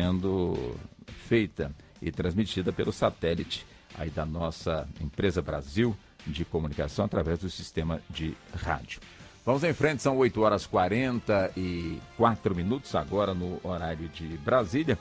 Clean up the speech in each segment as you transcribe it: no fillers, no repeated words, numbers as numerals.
Sendo feita e transmitida pelo satélite aí da nossa empresa Brasil de comunicação através do sistema de rádio. Vamos em frente, são 8h44 agora no horário de Brasília.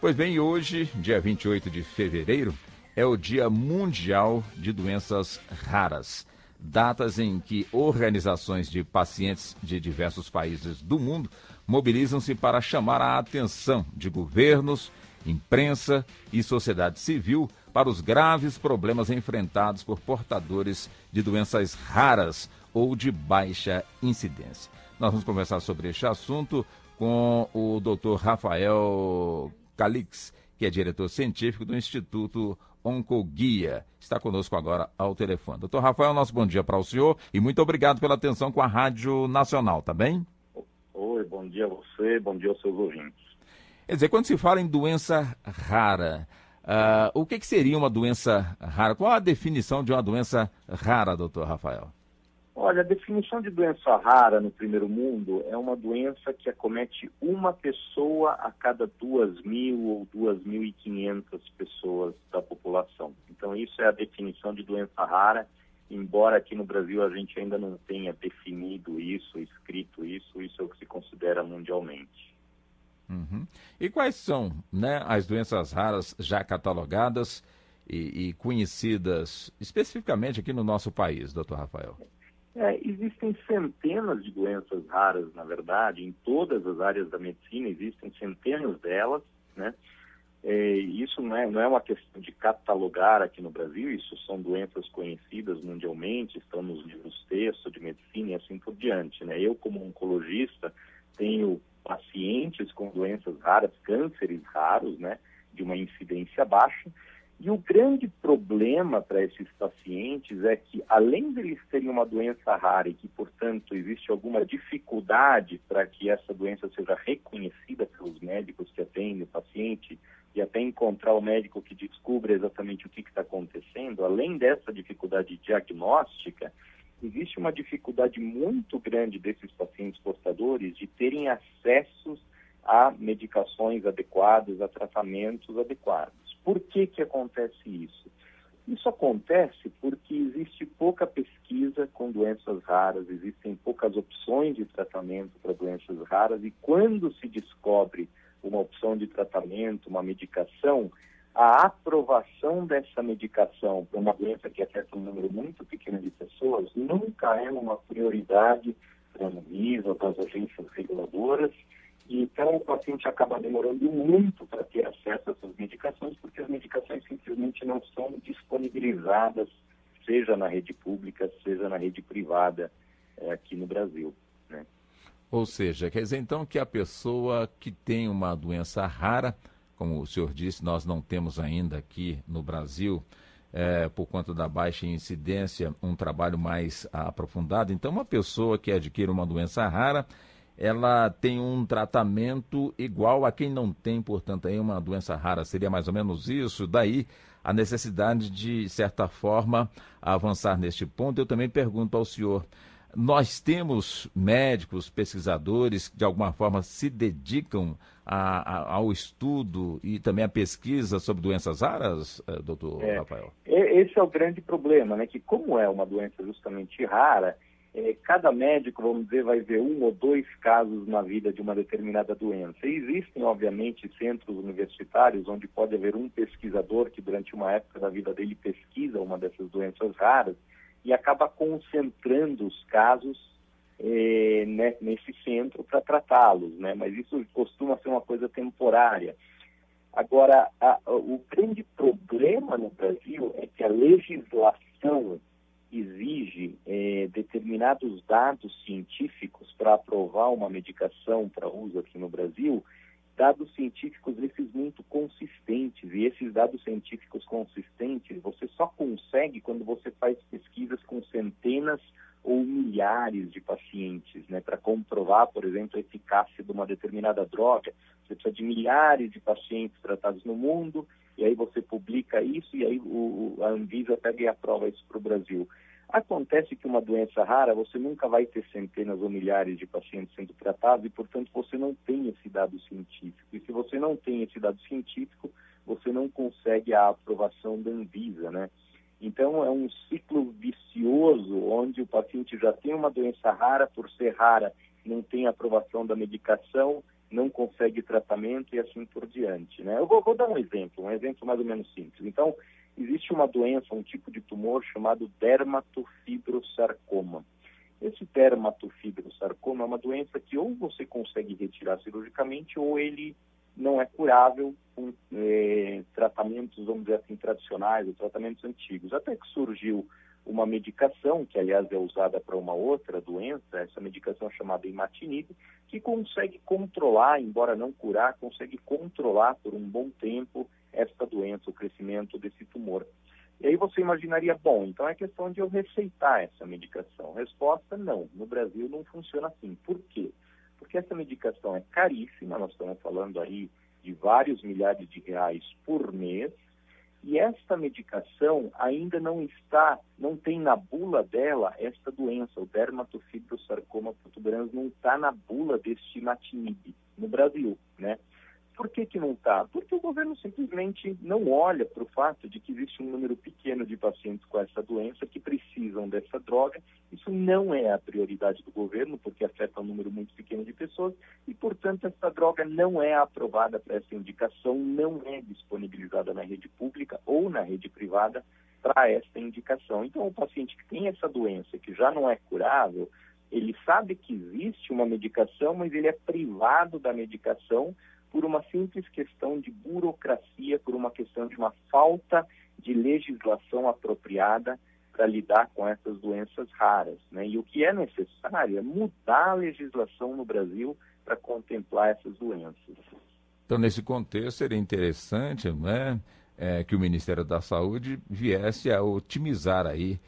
Pois bem, hoje, dia 28 de fevereiro, é o Dia Mundial de Doenças Raras. Datas em que organizações de pacientes de diversos países do mundo mobilizam-se para chamar a atenção de governos, imprensa e sociedade civil para os graves problemas enfrentados por portadores de doenças raras ou de baixa incidência. Nós vamos conversar sobre este assunto com o Dr. Rafael Calix, que é diretor científico do Instituto Oncoguia. Está conosco agora ao telefone. Doutor Rafael, nosso bom dia para o senhor e muito obrigado pela atenção com a Rádio Nacional, tá bem? Oi, bom dia a você, bom dia aos seus ouvintes. Quer dizer, quando se fala em doença rara, o que seria uma doença rara? Qual a definição de uma doença rara, doutor Rafael? Olha, a definição de doença rara no primeiro mundo é uma doença que acomete uma pessoa a cada 2.000 ou 2.500 pessoas da população. Então, isso é a definição de doença rara, embora aqui no Brasil a gente ainda não tenha definido isso, escrito isso é o que se considera mundialmente. Uhum. E quais são, né, as doenças raras já catalogadas e conhecidas especificamente aqui no nosso país, doutor Rafael? Existem centenas de doenças raras, na verdade, em todas as áreas da medicina, existem centenas delas, né? Isso não é uma questão de catalogar aqui no Brasil, isso são doenças conhecidas mundialmente, estão nos livros texto de medicina e assim por diante, né? Eu, como oncologista, tenho pacientes com doenças raras, cânceres raros, né, de uma incidência baixa, e o grande problema para esses pacientes é que, além de eles terem uma doença rara e que, portanto, existe alguma dificuldade para que essa doença seja reconhecida pelos médicos que atendem o paciente e até encontrar o médico que descubra exatamente o que está acontecendo, além dessa dificuldade diagnóstica, existe uma dificuldade muito grande desses pacientes portadores de terem acessos a medicações adequadas, a tratamentos adequados. Por que acontece isso? Isso acontece porque existe pouca pesquisa com doenças raras, existem poucas opções de tratamento para doenças raras e quando se descobre uma opção de tratamento, uma medicação, a aprovação dessa medicação para uma doença que afeta um número muito pequeno de pessoas nunca é uma prioridade para a Anvisa ou para as agências reguladoras. E então o paciente acaba demorando muito para ter acesso a essas medicações, porque as medicações simplesmente não são disponibilizadas, seja na rede pública, seja na rede privada aqui no Brasil, né? Ou seja, quer dizer então que a pessoa que tem uma doença rara, como o senhor disse, nós não temos ainda aqui no Brasil, por conta da baixa incidência, um trabalho mais aprofundado. Então, uma pessoa que adquire uma doença rara, ela tem um tratamento igual a quem não tem, portanto, aí uma doença rara. Seria mais ou menos isso? Daí a necessidade de, certa forma, avançar neste ponto. Eu também pergunto ao senhor, nós temos médicos, pesquisadores que de alguma forma se dedicam ao estudo e também à pesquisa sobre doenças raras, doutor Rafael? Esse é o grande problema, né? Que como é uma doença justamente rara, cada médico, vamos dizer, vai ver 1 ou 2 casos na vida de uma determinada doença. E existem, obviamente, centros universitários onde pode haver um pesquisador que durante uma época da vida dele pesquisa uma dessas doenças raras e acaba concentrando os casos nesse centro para tratá-los, né? Mas isso costuma ser uma coisa temporária. Agora, o grande problema no Brasil é que a legislação exige determinados dados científicos para aprovar uma medicação para uso aqui no Brasil, dados científicos esses muito consistentes, e esses dados científicos consistentes você só consegue quando você faz pesquisas com centenas ou milhares de pacientes, né, para comprovar, por exemplo, a eficácia de uma determinada droga, Você precisa de milhares de pacientes tratados no mundo, e aí você publica isso, e aí a Anvisa pega e aprova isso para o Brasil. Acontece que uma doença rara, você nunca vai ter centenas ou milhares de pacientes sendo tratados, e, portanto, você não tem esse dado científico. E se você não tem esse dado científico, você não consegue a aprovação da Anvisa, né? Então, é um ciclo vicioso, onde o paciente já tem uma doença rara, por ser rara, não tem aprovação da medicação, não consegue tratamento e assim por diante, né? Eu vou dar um exemplo mais ou menos simples. Então, existe uma doença, um tipo de tumor chamado dermatofibrosarcoma. Esse dermatofibrosarcoma é uma doença que ou você consegue retirar cirurgicamente ou ele não é curável com tratamentos, vamos dizer assim, tradicionais ou tratamentos antigos. Até que surgiu uma medicação, que aliás é usada para uma outra doença, essa medicação é chamada imatinib, que consegue controlar, embora não curar, consegue controlar por um bom tempo esta doença, o crescimento desse tumor. E aí você imaginaria, bom, então é questão de eu receitar essa medicação. Resposta, não. No Brasil não funciona assim. Por quê? Porque essa medicação é caríssima, nós estamos falando aí de vários milhares de reais por mês, e esta medicação ainda não tem na bula dela esta doença, o dermatofibrosarcoma protuberans não está na bula deste imatinib no Brasil, né? Por que não está? Porque o governo simplesmente não olha para o fato de que existe um número pequeno de pacientes com essa doença que precisam dessa droga. Isso não é a prioridade do governo, porque afeta um número muito pequeno de pessoas e, portanto, essa droga não é aprovada para essa indicação, não é disponibilizada na rede pública ou na rede privada para essa indicação. Então, o paciente que tem essa doença, que já não é curável, ele sabe que existe uma medicação, mas ele é privado da medicação por uma simples questão de burocracia, por uma questão de uma falta de legislação apropriada para lidar com essas doenças raras, né? E o que é necessário é mudar a legislação no Brasil para contemplar essas doenças. Então, nesse contexto, seria interessante, né, que o Ministério da Saúde viesse a otimizar aí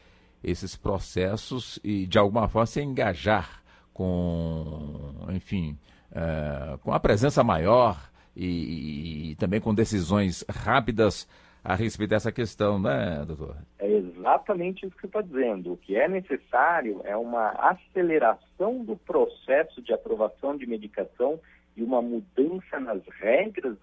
esses processos e, de alguma forma, se engajar com, enfim, com a presença maior e também com decisões rápidas a respeito dessa questão, né, doutor? É exatamente isso que você está dizendo. O que é necessário é uma aceleração do processo de aprovação de medicação e uma mudança nas regras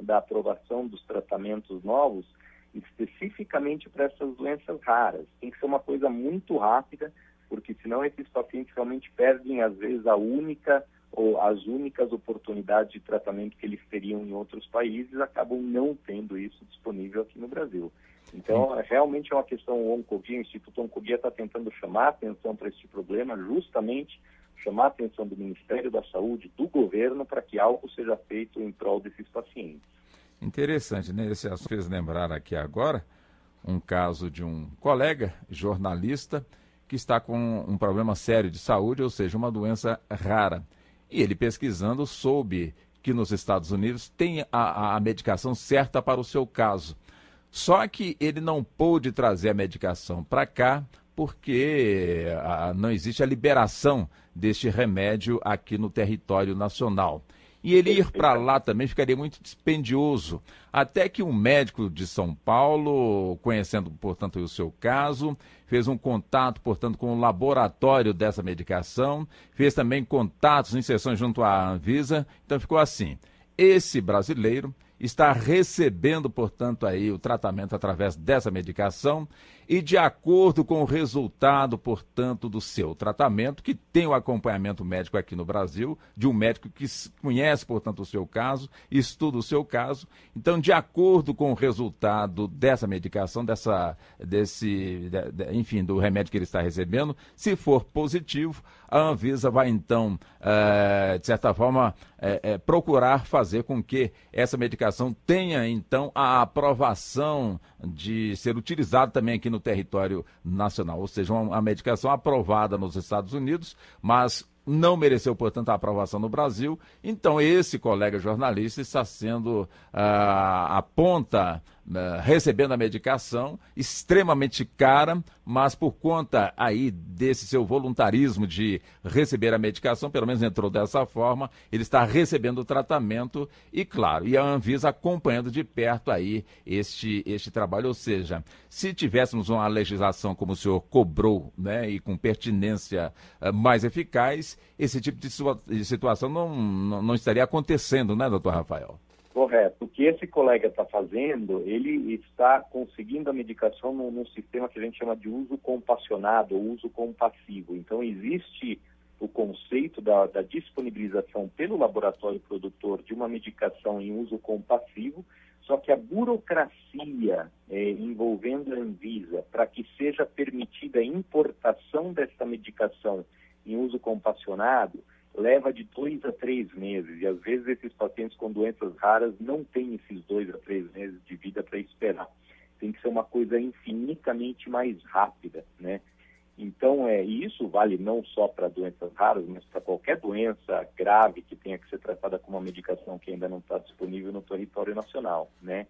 da aprovação dos tratamentos novos, especificamente para essas doenças raras. Tem que ser uma coisa muito rápida, porque senão esses pacientes realmente perdem, às vezes, as únicas oportunidades de tratamento que eles teriam em outros países, acabam não tendo isso disponível aqui no Brasil. Então, realmente é uma questão Oncoguia, o Instituto Oncoguia está tentando chamar a atenção para esse problema, justamente chamar a atenção do Ministério da Saúde, do governo, para que algo seja feito em prol desses pacientes. Interessante, né? Esse assunto fez lembrar aqui agora um caso de um colega jornalista que está com um problema sério de saúde, ou seja, uma doença rara. E ele pesquisando soube que nos Estados Unidos tem a medicação certa para o seu caso. Só que ele não pôde trazer a medicação para cá porque não existe a liberação deste remédio aqui no território nacional. E ele ir para lá também ficaria muito dispendioso. Até que um médico de São Paulo, conhecendo, portanto, o seu caso, fez um contato, portanto, com o laboratório dessa medicação, fez também contatos, inserções junto à Anvisa. Então ficou assim, esse brasileiro está recebendo, portanto, aí o tratamento através dessa medicação e de acordo com o resultado, portanto, do seu tratamento, que tem o acompanhamento médico aqui no Brasil, de um médico que conhece, portanto, o seu caso, estuda o seu caso. Então, de acordo com o resultado dessa medicação, enfim, do remédio que ele está recebendo, se for positivo, a Anvisa vai, então, de certa forma, procurar fazer com que essa medicação tenha, então, a aprovação de ser utilizada também aqui no território nacional, ou seja, uma medicação aprovada nos Estados Unidos, mas não mereceu, portanto, a aprovação no Brasil. Então, esse colega jornalista está sendo a ponta recebendo a medicação, extremamente cara, mas por conta aí desse seu voluntarismo de receber a medicação, pelo menos entrou dessa forma, ele está recebendo o tratamento e, claro, e a Anvisa acompanhando de perto aí este trabalho. Ou seja, se tivéssemos uma legislação como o senhor cobrou, né, e com pertinência mais eficaz, esse tipo de situação não estaria acontecendo, né, doutor Rafael? Correto. O que esse colega está fazendo, ele está conseguindo a medicação num sistema que a gente chama de uso compassionado ou uso compassivo. Então, existe o conceito da disponibilização pelo laboratório produtor de uma medicação em uso compassivo, só que a burocracia envolvendo a Anvisa para que seja permitida a importação dessa medicação em uso compassionado leva de 2 a 3 meses, e às vezes esses pacientes com doenças raras não têm esses 2 a 3 meses de vida para esperar. Tem que ser uma coisa infinitamente mais rápida, né? Então, isso vale não só para doenças raras, mas para qualquer doença grave que tenha que ser tratada com uma medicação que ainda não está disponível no território nacional, né?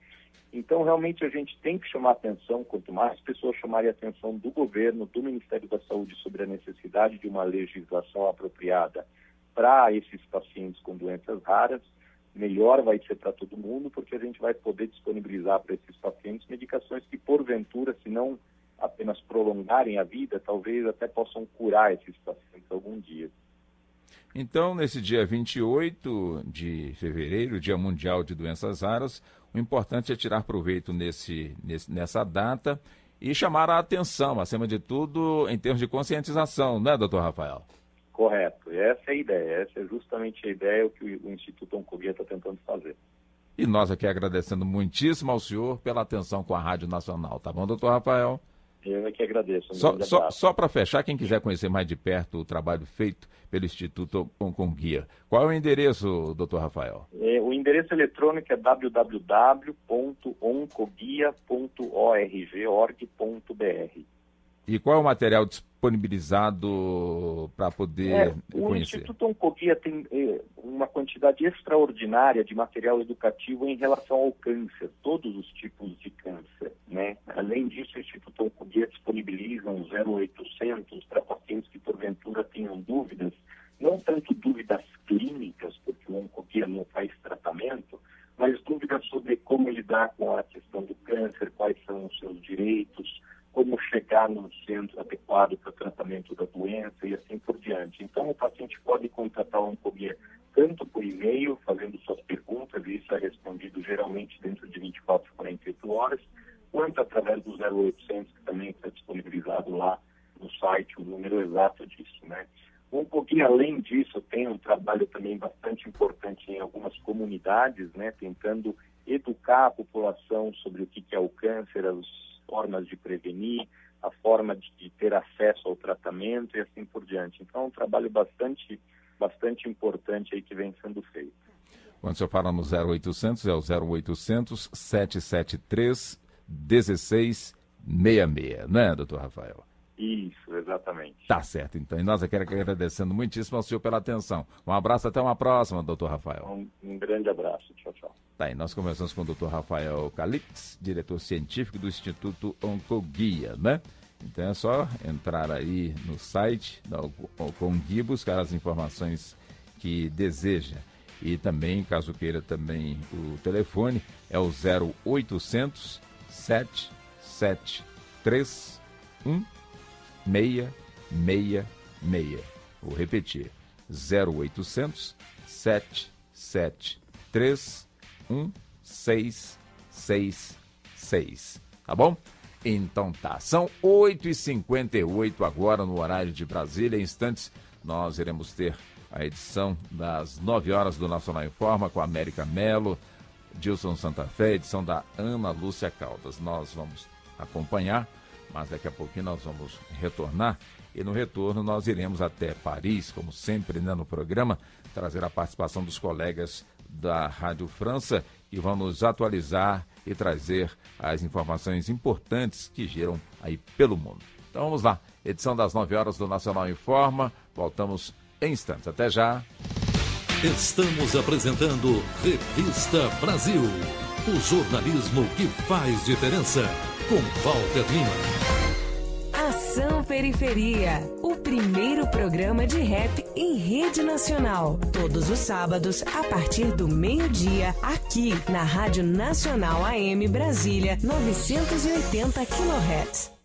Então, realmente, a gente tem que chamar atenção, quanto mais pessoas chamarem a atenção do governo, do Ministério da Saúde sobre a necessidade de uma legislação apropriada para esses pacientes com doenças raras, melhor vai ser para todo mundo, porque a gente vai poder disponibilizar para esses pacientes medicações que, porventura, se não apenas prolongarem a vida, talvez até possam curar esses pacientes algum dia. Então, nesse dia 28 de fevereiro, Dia Mundial de Doenças Raras, o importante é tirar proveito nessa data e chamar a atenção, acima de tudo, em termos de conscientização, né, doutor Rafael? Correto. Essa é a ideia. Essa é justamente a ideia o que o Instituto Oncoguia está tentando fazer. E nós aqui agradecendo muitíssimo ao senhor pela atenção com a Rádio Nacional. Tá bom, doutor Rafael? Eu é que agradeço. Só para fechar, quem quiser conhecer mais de perto o trabalho feito pelo Instituto Oncoguia, qual é o endereço, doutor Rafael? O endereço eletrônico é www.oncoguia.org.br. E qual é o material disponibilizado para poder conhecer? O Instituto Oncoguia tem uma quantidade extraordinária de material educativo em relação ao câncer, todos os tipos de câncer, né? Além disso, o Instituto Oncoguia disponibiliza um 0800 para pacientes que porventura tenham dúvidas, não tanto dúvidas clínicas, porque o Oncoguia não faz tratamento, mas dúvidas sobre como lidar com a questão do câncer, quais são os seus direitos, como chegar num centro adequado para o tratamento da doença e assim por diante. Então, o paciente pode contatar o Oncoguia tanto por e-mail, fazendo suas perguntas, e isso é respondido geralmente dentro de 24 a 48 horas, quanto através do 0800, que também está disponibilizado lá no site, o número exato disso, né? O Oncoguia, além disso, tem um trabalho também bastante importante em algumas comunidades, né, tentando educar a população sobre o que é o câncer, as formas de prevenir, a forma de ter acesso ao tratamento e assim por diante. Então, é um trabalho bastante importante aí que vem sendo feito. Quando o senhor fala no 0800, é o 0800 773 1666, né, doutor Rafael? Isso, exatamente. Tá certo, então. E nós aqui agradecendo muitíssimo ao senhor pela atenção. Um abraço, até uma próxima, doutor Rafael. Um grande abraço. Tchau, tchau. Tá aí, nós conversamos com o doutor Rafael Calix, diretor científico do Instituto Oncoguia, né? Então é só entrar aí no site da Oncoguia, buscar as informações que deseja. E também, caso queira também o telefone, é o 0800 773 1666. Vou repetir, 0800 773 1666. Tá bom? Então tá. São 8h58 agora no horário de Brasília. Em instantes, nós iremos ter a edição das 9 horas do Nacional em Forma com a América Melo, Dilson Santa Fé, edição da Ana Lúcia Caldas. Nós vamos acompanhar, mas daqui a pouquinho nós vamos retornar. E no retorno nós iremos até Paris, como sempre, né, no programa, trazer a participação dos colegas da Rádio França que vão nos atualizar e trazer as informações importantes que giram aí pelo mundo. Então vamos lá, edição das 9 horas do Nacional em Forma, voltamos em instantes. Até já. Estamos apresentando Revista Brasil. O jornalismo que faz diferença. Com Walter Lima. Ação Periferia, o primeiro programa de rap em rede nacional. Todos os sábados, a partir do meio-dia, aqui na Rádio Nacional AM Brasília, 980 kHz.